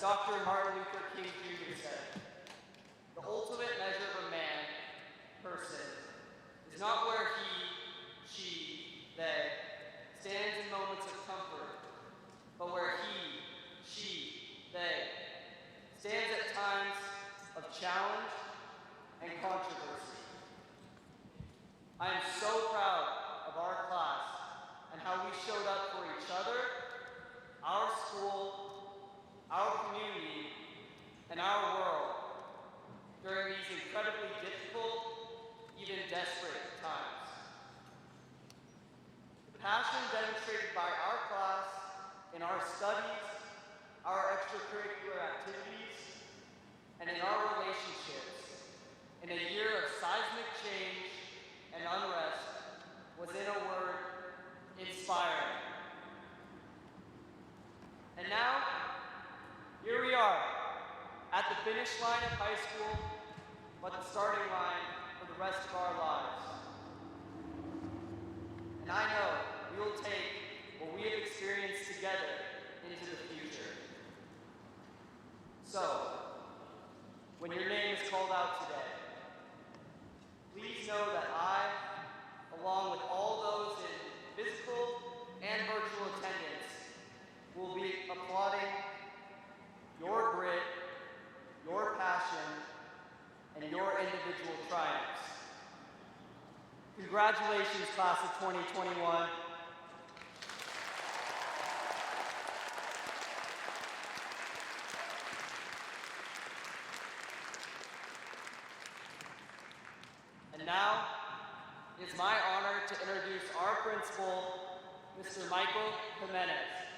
Dr. Martin Luther King Jr. said, the ultimate measure of a man, person, is not where he, she, they stands in moments of comfort, but where he, she, they stands at times of challenge and controversy. I am so proud of our class and how we showed up for each other, our school, our community, and our world during these incredibly difficult, even desperate times. The passion demonstrated by our class in our studies, our extracurricular activities, and in our relationships in a year of seismic change and unrest was, in a word, inspiring. And now, here we are, at the finish line of high school, but the starting line for the rest of our lives. And I know we will take what we have experienced together into the future. So, when your name is called out today, please know that I, along with all those in physical and virtual attendance, will be applauding your grit, your passion, and your individual triumphs. Congratulations, class of 2021. And now, it is my honor to introduce our principal, Mr. Michael Jimenez.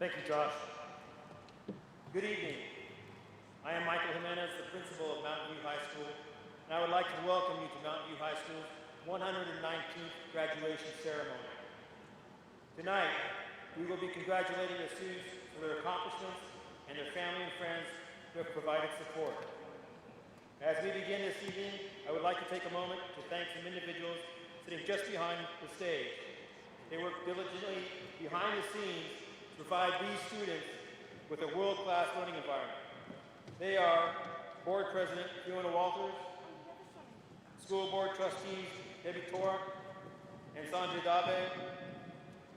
Thank you, Josh. Good evening. I am Michael Jimenez, the principal of Mountain View High School, and I would like to welcome you to Mountain View High School's 119th graduation ceremony. Tonight, we will be congratulating the students for their accomplishments and their family and friends who have provided support. As we begin this evening, I would like to take a moment to thank some individuals sitting just behind the stage. They work diligently behind the scenes to provide these students with a world-class learning environment. They are Board President Fiona Walters, School Board Trustees Debbie Torr and Sanjay Dave,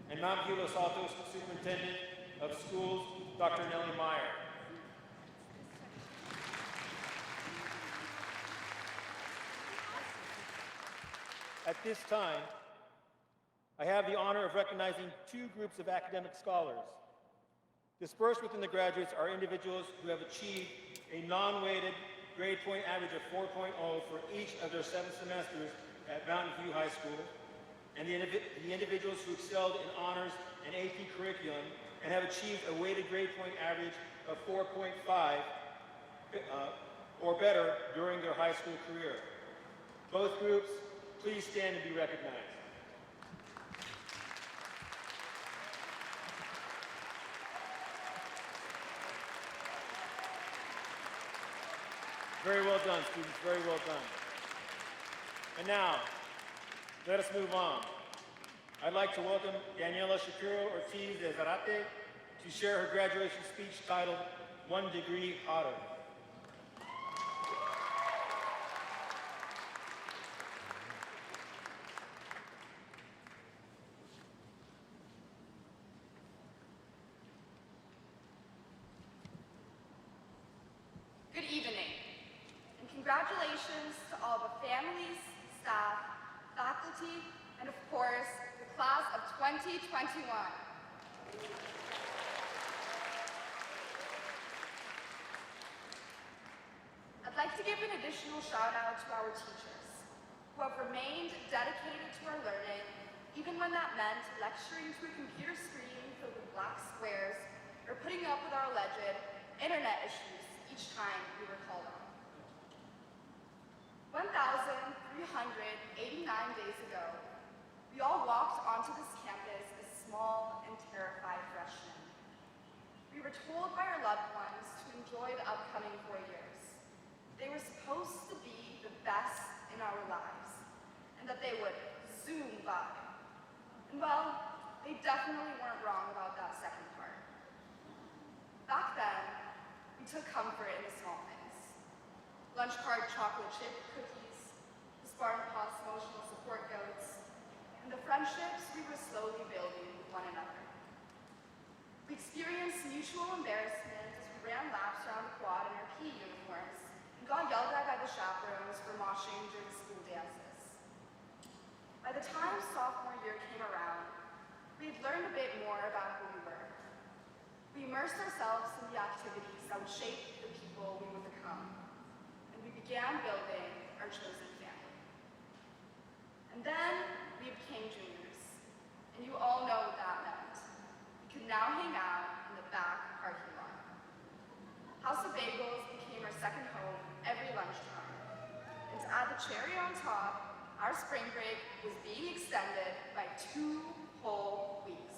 and Mount View Los Altos Superintendent of Schools, Dr. Nellie Meyer. At this time, I have the honor of recognizing two groups of academic scholars. Dispersed within the graduates are individuals who have achieved a non-weighted grade point average of 4.0 for each of their 7 semesters at Mountain View High School, and the individuals who excelled in honors and AP curriculum and have achieved a weighted grade point average of 4.5 or better during their high school career. Both groups, please stand and be recognized. Very well done, students, very well done. And now, let us move on. I'd like to welcome Daniela Shapiro Ortiz de Zarate to share her graduation speech titled, 1 Degree Hotter. Good evening, and congratulations to all the families, staff, faculty, and of course, the class of 2021. I'd like to give an additional shout out to our teachers, who have remained dedicated to our learning, even when that meant lecturing to a computer screen filled with black squares, or putting up with our alleged internet issues each time we were called on. 1,389 days ago, we all walked onto this campus as small and terrified freshmen. We were told by our loved ones to enjoy the upcoming 4 years. They were supposed to be the best in our lives. and that they would zoom by. And well, they definitely weren't wrong about that second part. Back then, we took comfort in the small things. Lunch card chocolate chip cookies, the Spartan Paws emotional support goats, and the friendships we were slowly building with one another. We experienced mutual embarrassment as we ran laps around the quad in our PE uniforms and got yelled at by the chaperones for moshing during school dances. By the time sophomore year came around, we had learned a bit more about who we were. We immersed ourselves in the activities that would shape the people we would become, and we began building our chosen family. And then we became juniors, and you all know what that meant. We could now hang out in the back parking lot. House of Bagels became our second home every lunchtime, and to add the cherry on top, our spring break was being extended by 2 whole weeks.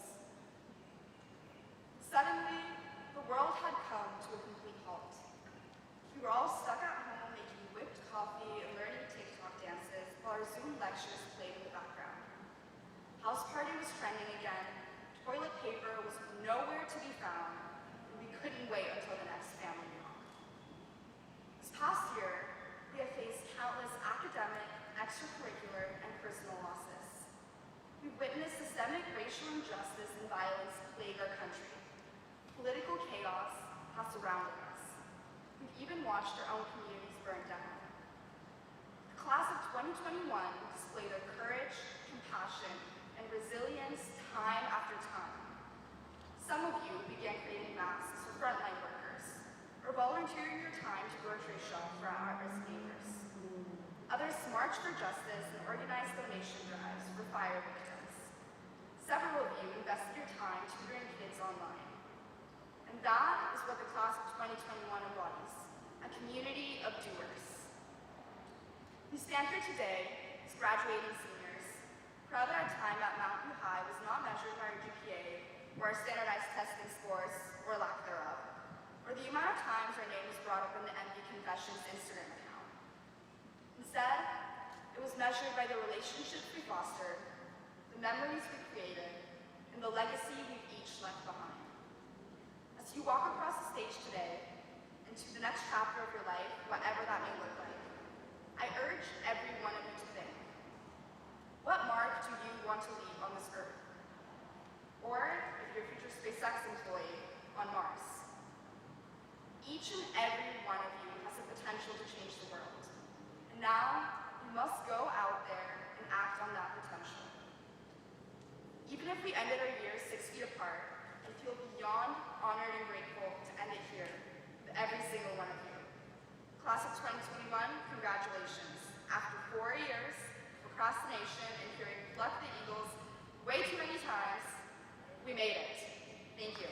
Suddenly, the world had come to a complete halt. We were all stuck at home making whipped coffee and learning TikTok dances while our Zoom lectures played in the background. House party was trending again, toilet paper was nowhere to be found, and we couldn't wait until the next family walk. This past year, we have faced countless academic, extracurricular, and personal losses. We've witnessed systemic racial injustice and violence plague our country. Political chaos has surrounded us. We've even watched our own communities burn down. The class of 2021 displayed their courage, compassion, and resilience time after time. Some of you began creating masks for frontline workers, or volunteering your time to grocery shop for our at-risk neighbors. Others marched for justice and organized donation drives for fire victims. Several of you invested your time tutoring kids online. And that is what the class of 2021 embodies, a community of doers. We stand here today as graduating seniors, proud that our time at Mountain View High was not measured by our GPA or our standardized testing scores or lack thereof, or the amount of times our name was brought up in the Envy Confessions Instagram account. Instead, it was measured by the relationships we fostered, the memories we created, and the legacy we've each left behind. As you walk across the stage today, into the next chapter of your life, whatever that may look like, I urge every one of you to think, what mark do you want to leave on this earth? Or, if you're a future SpaceX employee, on Mars. Each and every one of you has the potential to change the world. And now, you must go out there and act on that potential. Even if we ended our years 6 feet apart, I feel beyond honored and grateful to end it here with every single one of you. Class of 2021, congratulations. After 4 years, procrastination, and hearing "Pluck the Eagles" way too many times, we made it. Thank you.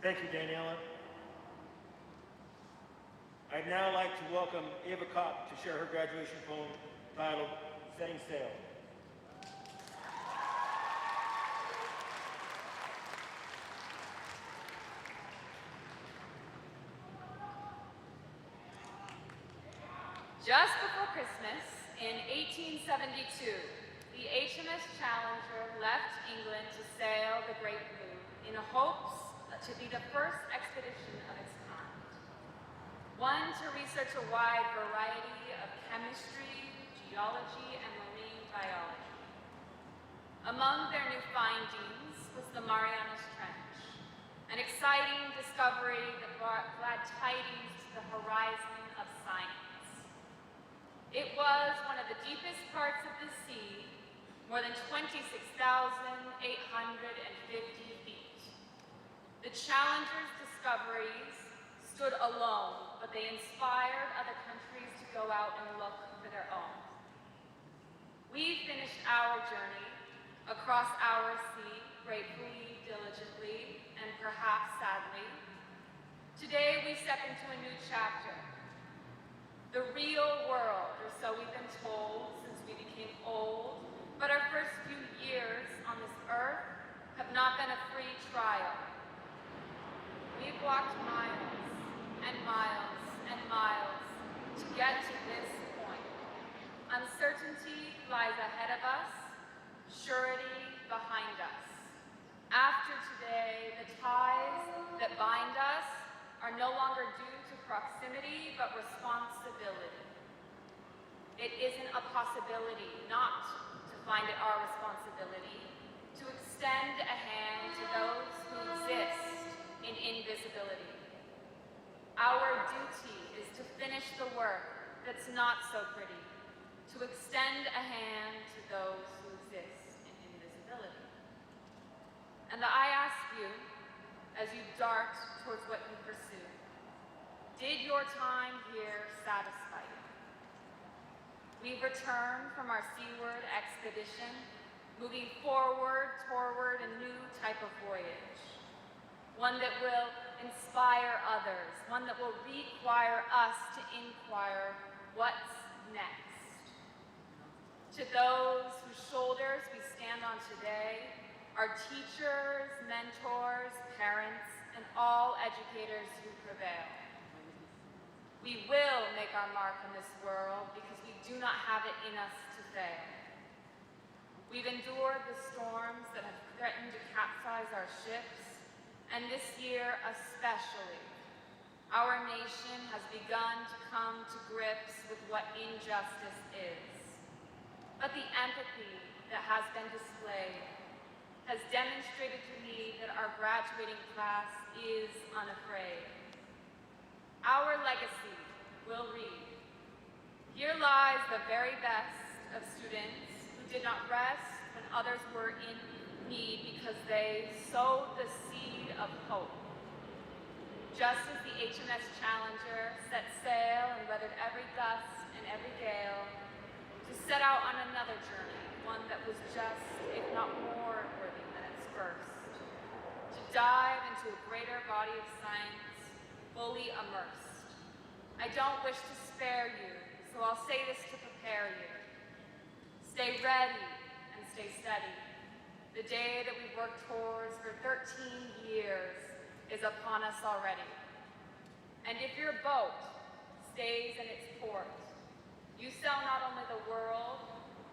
Thank you, Daniela. I'd now like to welcome Ava Kopp to share her graduation poem titled "Setting Sail." Just before Christmas, in 1872, the HMS Challenger left England to sail the Great Blue in hopes to be the first expedition of its kind. One to research a wide variety of chemistry, geology, and marine biology. Among their new findings was the Marianas Trench, an exciting discovery that brought glad tidings to the horizon of science. It was one of the deepest parts of the sea, more than 26,850 feet. The Challenger's discoveries stood alone, but they inspired other countries to go out and look for their own. We finished our journey across our sea, gratefully, diligently, and perhaps sadly. Today we step into a new chapter. The real world, or so we've been told since we became old, But our first few years on this earth have not been a free trial. We've walked miles and miles and miles to get to this point. Uncertainty lies ahead of us, surety behind us. After today, the ties that bind us are no longer due to proximity, but responsibility. It isn't a possibility not to find it our responsibility to extend a hand to those who exist in invisibility. Our duty is to finish the work that's not so pretty, to extend a hand to those who exist in invisibility. And I ask you, as you dart towards what you pursue, did your time here satisfy you? We've returned from our seaward expedition, moving forward toward a new type of voyage, one that will inspire others, one that will require us to inquire what's next. To those whose shoulders we stand on today, our teachers, mentors, parents, and all educators who prevail. We will make our mark in this world because we do not have it in us to fail. We've endured the storms that have threatened to capsize our ships, and this year especially, our nation has begun to come to grips with what injustice is. But the empathy that has been displayed has demonstrated to me that our graduating class is unafraid. Our legacy will read, "Here lies the very best of students who did not rest when others were in need because they sowed the seed of hope." Just as the HMS Challenger set sail and weathered every gust and every gale to set out on another journey, one that was just, if not more, worthy than its first, to dive into a greater body of science, fully immersed. I don't wish to spare you, so I'll say this to prepare you. Stay ready and stay steady. The day that we've worked towards for 13 years is upon us already. And if your boat stays in its port, you sell not only the world,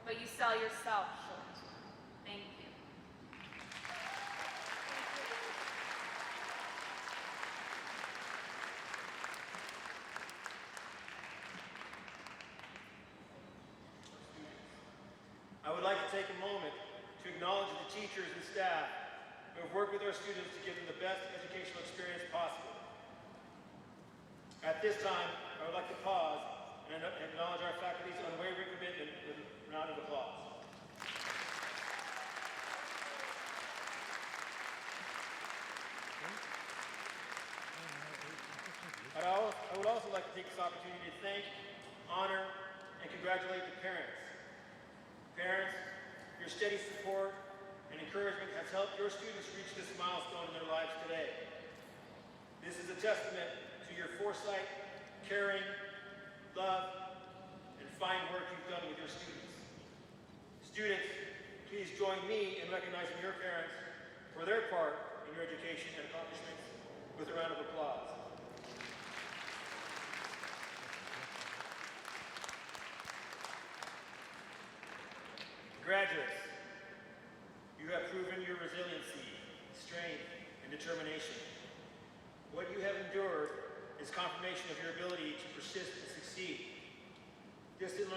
but you sell yourself short. Thank you. I would like to take a moment to acknowledge the teachers and staff who have worked with our students to give them the best educational experience possible. At this time, I would like to pause and acknowledge our faculty's unwavering commitment with a round of applause. I would also like to take this opportunity to thank, honor, and congratulate the parents. Parents, your steady support and encouragement has helped your students reach this milestone in their lives today. This is a testament to your foresight, caring, love, and fine work you've done with your students. Students, please join me in recognizing your parents for their part in your education and accomplishments with a round of applause. Graduates, you have proven your resiliency, strength, and determination. What you have endured is confirmation of your ability to persist and succeed. Distance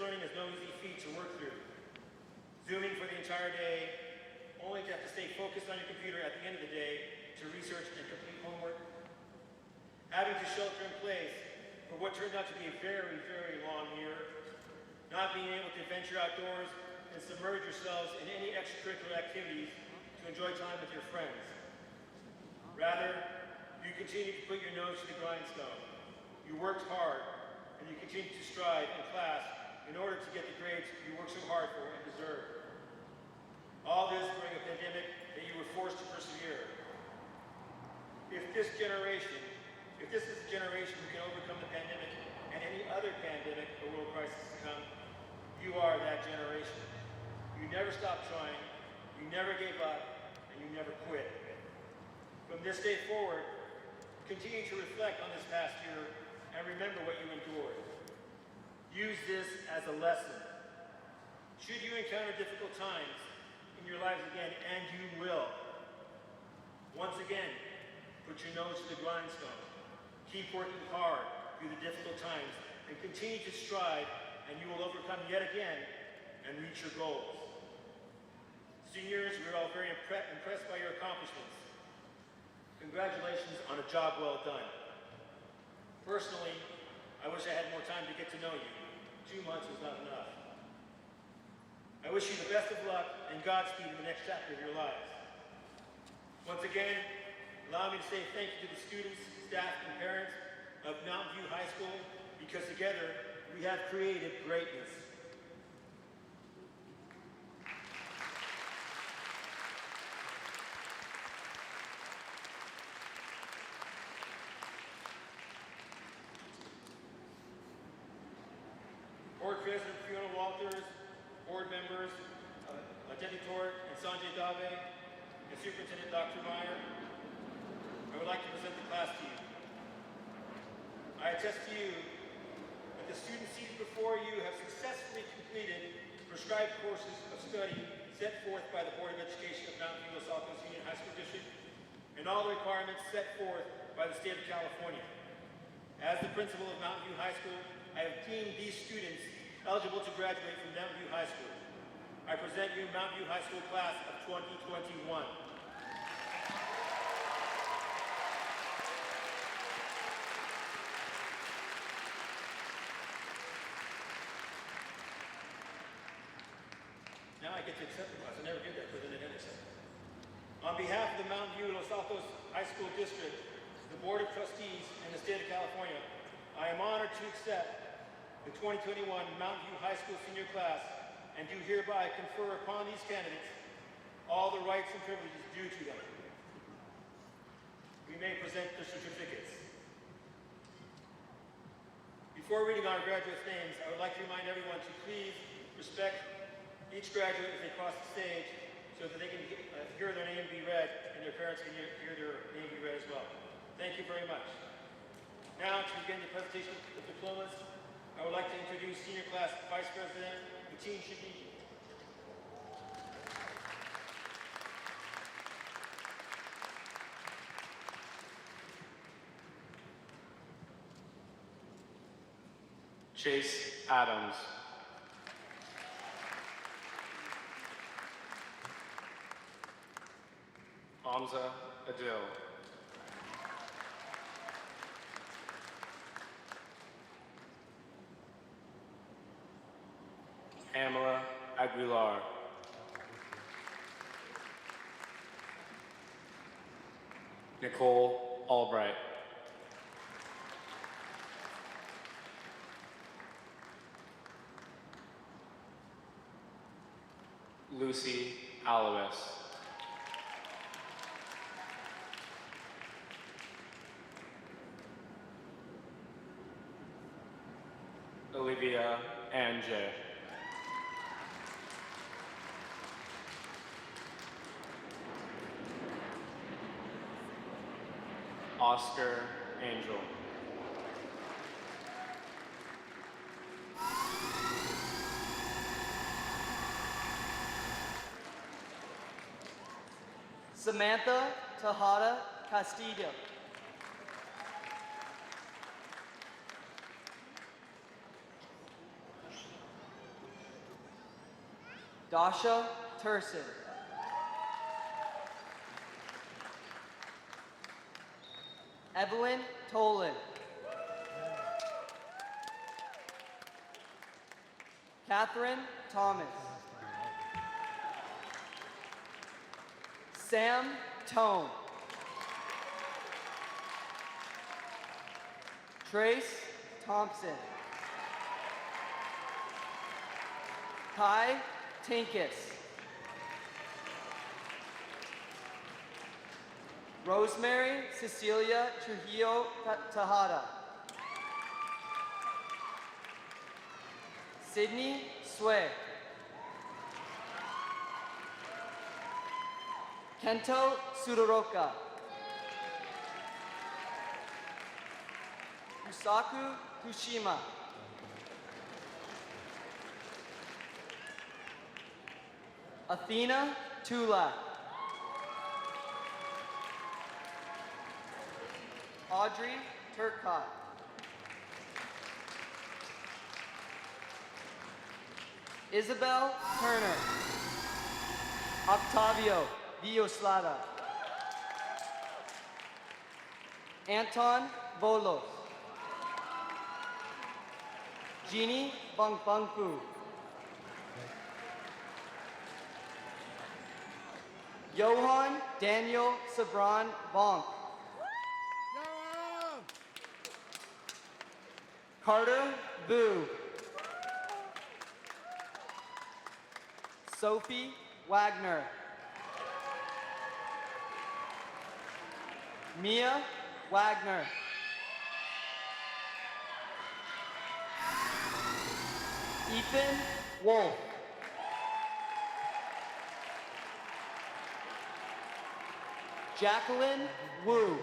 learning is no easy feat to work through. Zooming for the entire day, only to have to stay focused on your computer at the end of the day to research and complete homework. Having to shelter in place for what turned out to be a very, very long year. Not being able to venture outdoors and submerge yourselves in any extracurricular activities to enjoy time with your friends. Rather, you continue to put your nose to the grindstone. You worked hard, and you continue to strive in class in order to get the grades you worked so hard for and deserve. All this during a pandemic that you were forced to persevere. If this is the generation who can overcome the pandemic and any other pandemic or world crisis to come, you are that generation. You never stopped trying, you never gave up, and you never quit. From this day forward, continue to reflect on this past year and remember what you endured. Use this as a lesson. Should you encounter difficult times in your lives again, and you will, once again, put your nose to the grindstone. Keep working hard through the difficult times and continue to strive, and you will overcome yet again and reach your goals. Seniors, we're all very impressed by your accomplishments. Congratulations on a job well done. Personally, I wish I had more time to get to know you. 2 months was not enough. I wish you the best of luck and Godspeed in the next chapter of your lives. Once again, allow me to say thank you to the students, staff, and parents of Mountain View High School, because together we have created greatness. Board President Fiona Walters, board members, Jenny Tort and Sanjay Dave, and Superintendent Dr. Meyer, I would like to present the class to you. I attest to you that the students seated before you have successfully completed prescribed courses of study set forth by the Board of Education of Mountain View Los Altos Union High School District and all the requirements set forth by the state of California. As the principal of Mountain View High School, I have deemed these students eligible to graduate from Mountain View High School. I present you Mountain View High School class of 2021. Now I get to accept the class. I never did that because I didn't accept it. On behalf of the Mountain View Los Altos High School District, the Board of Trustees, and the state of California, I am honored to accept the 2021 Mountain View High School senior class and do hereby confer upon these candidates all the rights and privileges due to them. We may present their certificates. Before reading our graduates' names, I would like to remind everyone to please respect each graduate as they cross the stage so that they can hear their name be read and their parents can hear their name be read as well. Thank you very much. Now, to begin the presentation of diplomas, I would like to introduce Senior Class Vice President Mateen Shadidi. Chase Adams. Hamza Adil. Pamela Aguilar. Nicole Albright. Lucy Alois. Olivia Anje. Oscar Angel. Samantha Tejada Castillo. Dasha Turson. Evelyn Tolan. Catherine Thomas. Sam Tone. Trace Thompson. Kai Tinkus. Rosemary Cecilia Trujillo Tejada. Sydney Sway. Kento Sudoroka. Yusaku Kushima. Athena Tula. Audrey Turcott. Isabel Turner. Octavio Villoslada. Anton Bolos. Jeannie Bangpangpu. Johan Daniel Sabran Bonk. Carter Boo. Sophie Wagner. Mia Wagner. Ethan Wolf. Jacqueline Wu.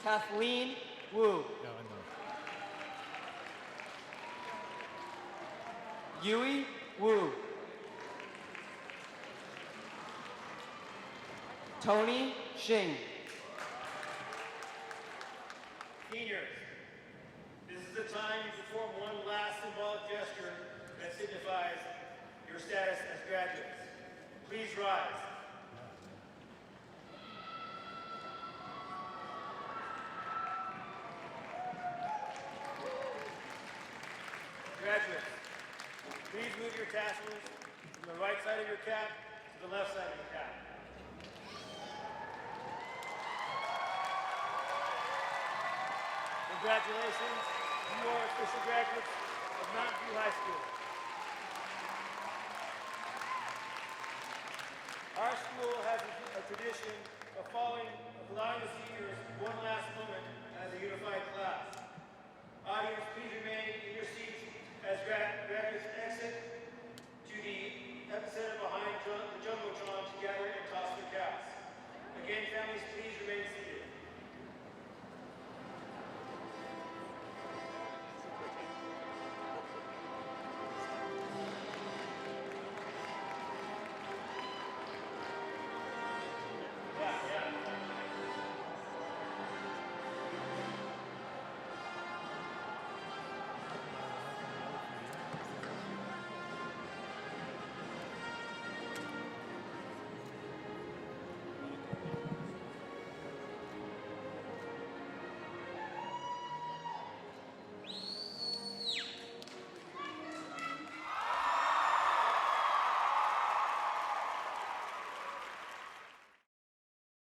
Kathleen Wu. Yui Wu. Tony Xing. Seniors, this is the time you perform one last symbolic gesture that signifies your status as graduates. Please rise. Graduates, please move your tassels from the right side of your cap to the left side of your cap. Congratulations, you are official graduates of Mountain View High School. Our school has a tradition of allowing the seniors